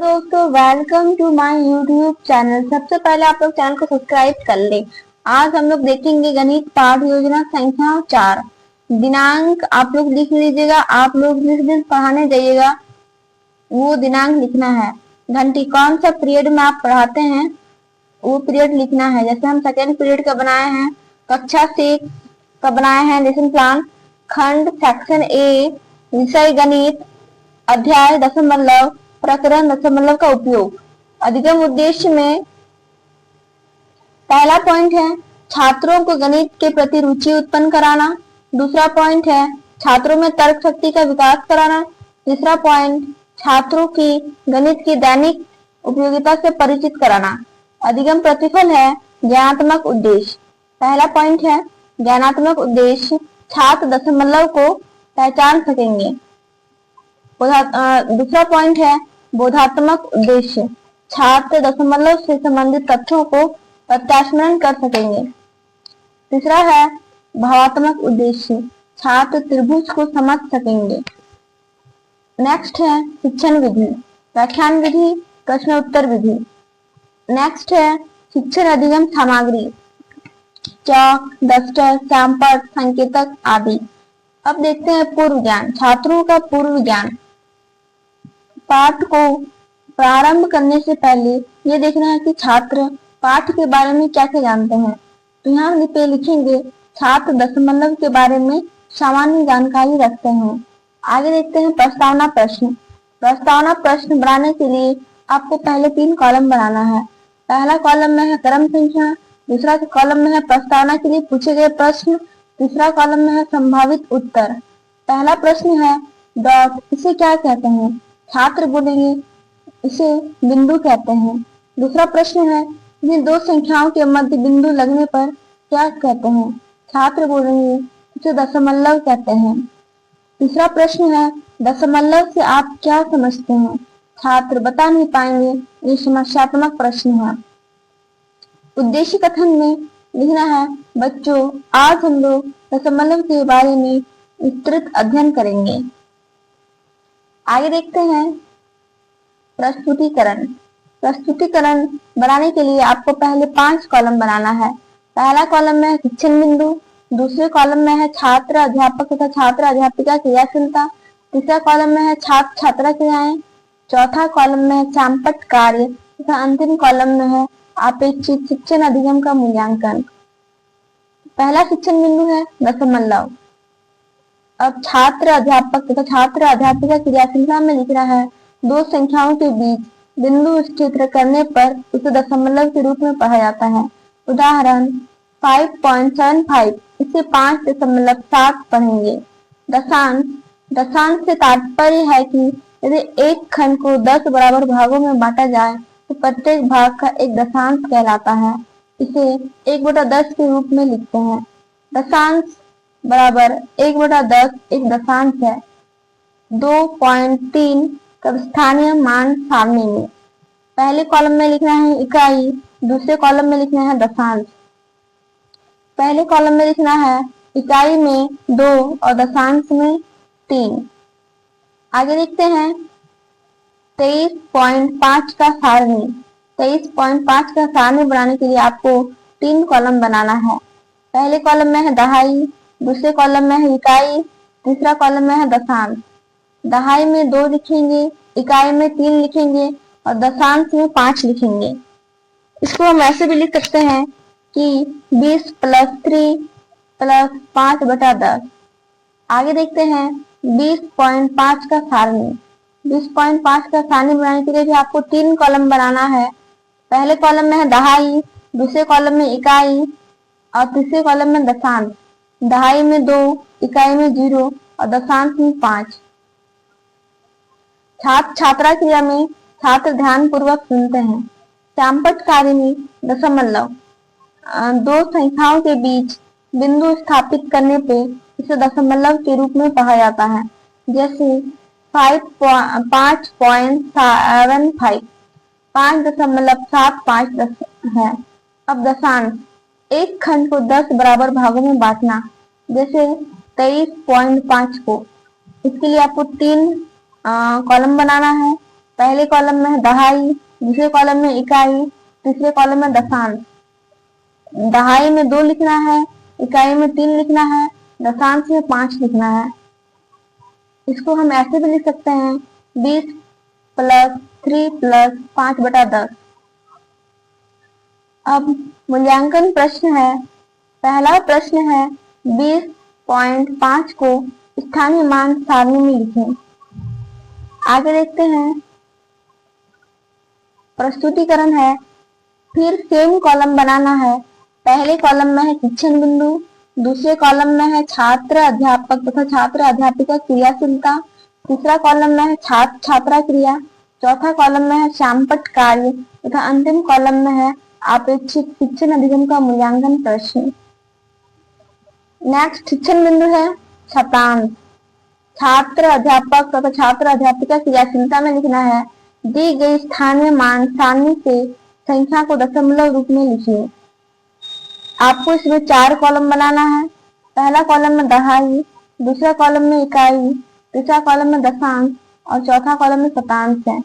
दोस्तों, welcome to my YouTube channel. सबसे पहले आप लोग चैनल को सब्सक्राइब कर ले। आज हम लोग देखेंगे गणित पाठ योजना संख्या 4। दिनांक आप लोग लिख लीजिएगा। आप लोग जिस दिन पढ़ाने जाइएगा वो दिनांक लिखना है। घंटी कौन सा पीरियड में आप पढ़ाते हैं वो पीरियड लिखना है। जैसे हम सेकेंड पीरियड का बनाए हैं, कक्षा 6 का बनाए हैं लेसन प्लान, खंड सेक्शन ए, विषय गणित, अध्याय दशमलव, प्रकरण दशमलव का उपयोग। अधिगम उद्देश्य में पहला पॉइंट है छात्रों को गणित के प्रति रुचि उत्पन्न कराना। दूसरा पॉइंट है छात्रों में तर्क शक्ति का विकास कराना। तीसरा पॉइंट छात्रों की गणित की दैनिक उपयोगिता से परिचित कराना। अधिगम प्रतिफल है ज्ञानात्मक उद्देश्य। पहला पॉइंट है ज्ञानात्मक उद्देश्य, छात्र दशमलव को पहचान सकेंगे। दूसरा पॉइंट है बोधात्मक उद्देश्य, छात्र दशमलव से संबंधित तथ्यों को प्रत्यास्मरण कर सकेंगे। तीसरा है भावात्मक उद्देश्य, छात्र त्रिभुज को समझ सकेंगे। नेक्स्ट है शिक्षण विधि, व्याख्यान विधि, प्रश्न उत्तर विधि। नेक्स्ट है शिक्षण अधिगम सामग्री, चौक, डस्टर, चाम्पट, संकेतक आदि। अब देखते हैं पूर्व ज्ञान, छात्रों का पूर्व ज्ञान। पाठ को प्रारंभ करने से पहले ये देखना है कि छात्र पाठ के बारे में क्या क्या जानते हैं। तो यहाँ पे लिखेंगे छात्र दशमलव के बारे में सामान्य जानकारी रखते हैं। आगे देखते हैं प्रस्तावना प्रश्न। प्रस्तावना प्रश्न बनाने के लिए आपको पहले 3 कॉलम बनाना है। पहला कॉलम में है क्रम संख्या, दूसरा कॉलम में है प्रस्तावना के लिए पूछे गए प्रश्न, तीसरा कॉलम में है संभावित उत्तर। पहला प्रश्न है डॉट, इसे क्या कहते हैं? छात्र बोलेंगे इसे बिंदु कहते हैं। दूसरा प्रश्न है जिन दो संख्याओं के मध्य बिंदु लगने पर क्या कहते हैं? छात्र बोलेंगे इसे दशमलव कहते हैं। तीसरा प्रश्न है दशमलव से आप क्या समझते हैं? छात्र बता नहीं पाएंगे, ये समस्यात्मक प्रश्न है। उद्देश्य कथन में लिखना है बच्चों, आज हम लोग दशमलव के बारे में विस्तृत अध्ययन करेंगे। आगे देखते हैं प्रस्तुतिकरण। प्रस्तुतिकरण बनाने के लिए आपको पहले 5 कॉलम बनाना है। पहला कॉलम में है शिक्षण बिंदु, दूसरे कॉलम में है छात्र अध्यापक तथा छात्र अध्यापिका क्रियाशीलता, तीसरा कॉलम में है छात्र छात्रा क्रियाएं, चौथा कॉलम में है चाम्पट कार्य तथा अंतिम कॉलम में है अपेक्षित शिक्षण अधिगम का मूल्यांकन। पहला शिक्षण बिंदु है दशमलव। अब छात्र अध्यापक तथा छात्र अध्यापिका क्रियाशीलता में लिख रहा है दो संख्याओं के बीच बिंदु स्थित करने पर उसे दशमलव के रूप में पढ़ा जाता है। उदाहरण 5.75, इसे 5.7 पढ़ेंगे। दशांश, दशांश से तात्पर्य है कि यदि एक खंड को 10 बराबर भागों में बांटा जाए तो प्रत्येक भाग का एक दशांश कहलाता है। इसे 1/10 के रूप में लिखते हैं। दशांश बराबर 1/10 एक दशांश है। 2.3 का स्थानीय मान सामने में। पहले कॉलम में लिखना है इकाई, दूसरे कॉलम में लिखना है दशांश। पहले कॉलम में लिखना है इकाई में 2 और दशांश में 3। आगे देखते हैं 23.5 का सारणी। 23.5 का सारणी बनाने के लिए आपको 3 कॉलम बनाना है। पहले कॉलम में है दहाई, दूसरे कॉलम में है इकाई, तीसरा कॉलम में है दशांश। दहाई में 2 लिखेंगे, इकाई में 3 लिखेंगे और दशांश में 5 लिखेंगे। इसको हम ऐसे भी लिख सकते हैं कि 20 + 3 + 5/10। आगे देखते हैं 20.5 का सारणी। 20.5 का सारणी बनाने के लिए भी आपको 3 कॉलम बनाना है। पहले कॉलम में है दहाई, दूसरे कॉलम में इकाई और तीसरे कॉलम में दशांश। दहाई में 2, इकाई में 0 और दशांश में 5। छात्र छात्रा क्रिया में छात्र ध्यान पूर्वक सुनते हैं। चाम्पट कार्य में दशमलव, दो संख्याओं के बीच बिंदु स्थापित करने पे इसे दशमलव के रूप में पढ़ा जाता है। जैसे 5.75 5.75 है। अब दशांश, एक खंड को 10 बराबर भागों में बांटना। जैसे 23.5 को, इसके लिए आपको 3 कॉलम बनाना है। पहले कॉलम में है दहाई, दूसरे कॉलम में इकाई, तीसरे कॉलम में दशांश। दहाई में 2 लिखना है, इकाई में 3 लिखना है, दशांश में 5 लिखना है। इसको हम ऐसे भी लिख सकते हैं 20 + 3 + 5/10। अब मूल्यांकन प्रश्न है। पहला प्रश्न है 20.5 को स्थानीय मान सारणी में लिखें। आगे देखते हैं, प्रस्तुतिकरण है। फिर सेम कॉलम बनाना है। पहले कॉलम में है शिक्षण बिंदु, दूसरे कॉलम में है छात्र अध्यापक तथा छात्र अध्यापिका क्रियाशीलता, तीसरा कॉलम में है छात्र छात्रा क्रिया, चौथा कॉलम में है श्यामपट्ट कार्य तथा अंतिम कॉलम में है अपेक्षित शिक्षण अधिगम का मूल्यांकन प्रश्न। नेक्स्ट शिक्षण बिंदु है शतांश। छात्र अध्यापक तथा छात्र अध्यापिका क्रियाशीलता में लिखना है दी गई स्थानीय मान सारणी से संख्या को दशमलव रूप में लिखिए। आपको इसमें 4 कॉलम बनाना है। पहला कॉलम में दहाई, दूसरा कॉलम में इकाई, तीसरा कॉलम में दशांश और चौथा कॉलम में शतांश है।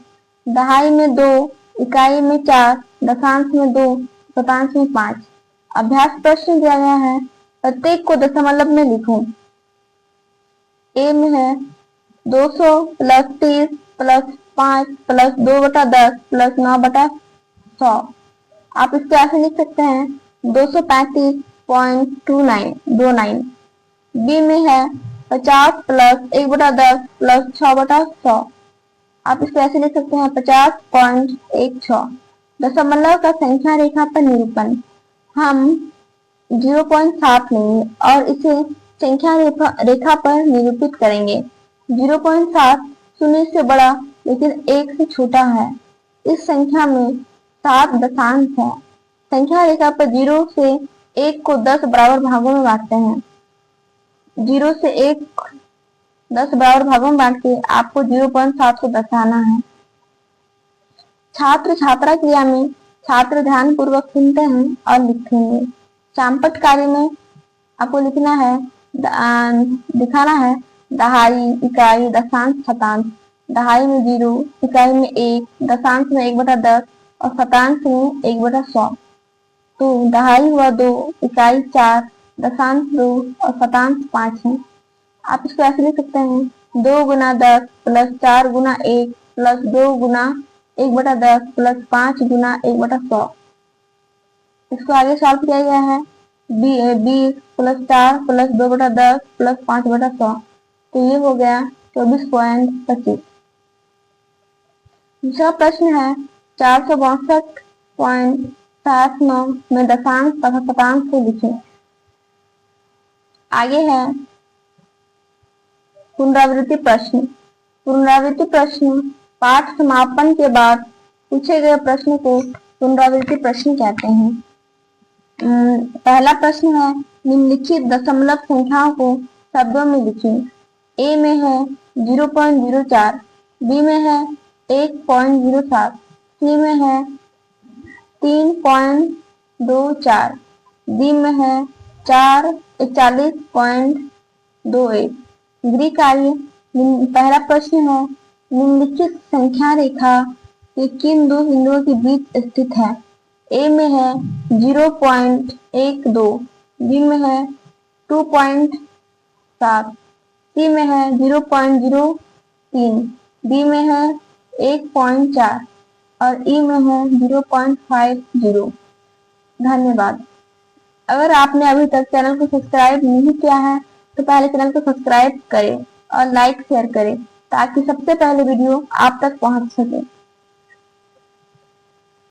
दहाई में 2, इकाई में 4, दशांश में 2, शतांश में 5। अभ्यास प्रश्न दिया गया है, प्रत्येक को दशमलव में लिखो। ए में है 200 + 30 + 5 + 2/10 + 9/100। आप इसको ऐसे लिख सकते हैं 235.29। बी में है 50 + 1/10 + 6/100। आप इसको ऐसे लिख सकते हैं 50.16। दशमलव का संख्या रेखा पर निरूपण। हम 0.7 लेंगे और इसे संख्या रेखा पर निरूपित करेंगे। 0.7 0 से बड़ा लेकिन 1 से छोटा है। इस संख्या में 7 दशांश है। संख्या रेखा पर 0 से 1 को 10 बराबर भागों में बांटते हैं। 0 से 1 10 बराबर भागों में बांट के आपको 0.7 को दर्शाना है। छात्र छात्रा क्रिया में छात्र ध्यान पूर्वक सुनते हैं और लिखेंगे। श्यामपट्ट कार्य में आपको लिखना है दिखाना है दहाई, इकाई, दशांश, शतांश। दहाई में 0, इकाई में 1, दशांश में 1/10 और शतांश में 1/100। तो दहाई हुआ 2, इकाई 4, दशांश 2 और शतांश 5 है। आप इसको ऐसे लिख सकते हैं 2 × 10 + 4 × 1 + 2 × 1/10 + 5 × 1/100। इसको आगे सॉल्व किया गया है 20 + 4 + 2/10 + 5/100। तो ये हो गया 24.25। दूसरा प्रश्न है 462.79 में दशांश तथा शतांश को लिखें। आगे है पुनरावृत्ति प्रश्न। पुनरावृत्ति प्रश्न पाठ समापन के बाद पूछे गए प्रश्न को पुनरावृत्ति प्रश्न कहते हैं। पहला प्रश्न है निम्नलिखित दशमलव संख्याओं को शब्दों में लिखें। ए में है 0.04, बी में है 1.07, सी में है 3.24, डी में है 41.28। गृह कार्य। पहला प्रश्न है निम्नलिखित संख्या रेखा के किन 2 बिंदुओं के बीच स्थित है। ए में है 0.12, बी में है 2.7, सी में है 0.03, डी में है 1.4 और ई में है 0.50। धन्यवाद। अगर आपने अभी तक चैनल को सब्सक्राइब नहीं किया है तो पहले चैनल को सब्सक्राइब करें और लाइक शेयर करें ताकि सबसे पहले वीडियो आप तक पहुंच सके।